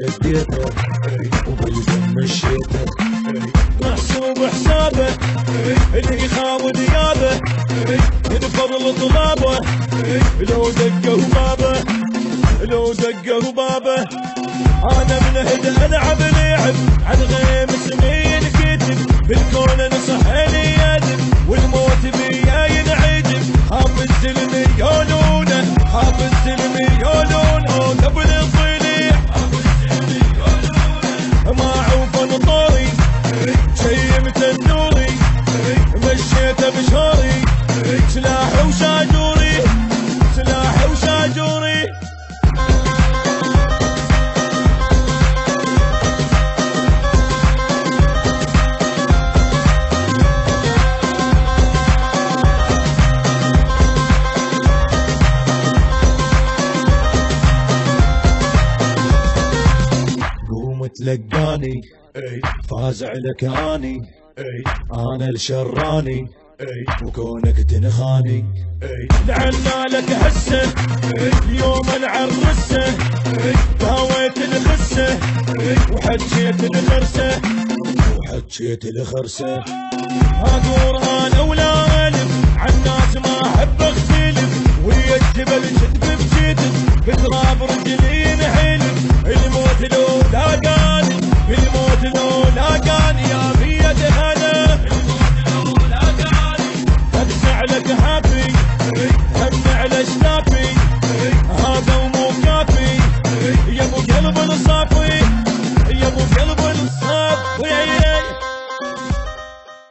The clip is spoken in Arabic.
شديته وبالجن مشيته محسوب حسابه اللي يخاون ديابه من فضل طلابه لو دقوا بابه لو دقوا بابه انا من هدى العب لعب عن غيم سمين كتب بالكون نصح لي يدب والموت بيا ينعجب حاب الزلم يقولونه حاب الزلم يقولونه قبل الضليع ما عوف نطوري شيمت النوري مشيته بشهوري سلاح وشاجوري سلاح وشاجوري تلقاني فازع لك اني انا الشراني وكونك تنخاني لعنا لك هسه اليوم نعرسه داويت الخسه وحجيت الخرسه وحجيت الخرسه هادور انا ولا الف عالناس ما احب اختلف ويا الجبل جذب بجذب بتراب رجلي نحلف الموت لو لاقى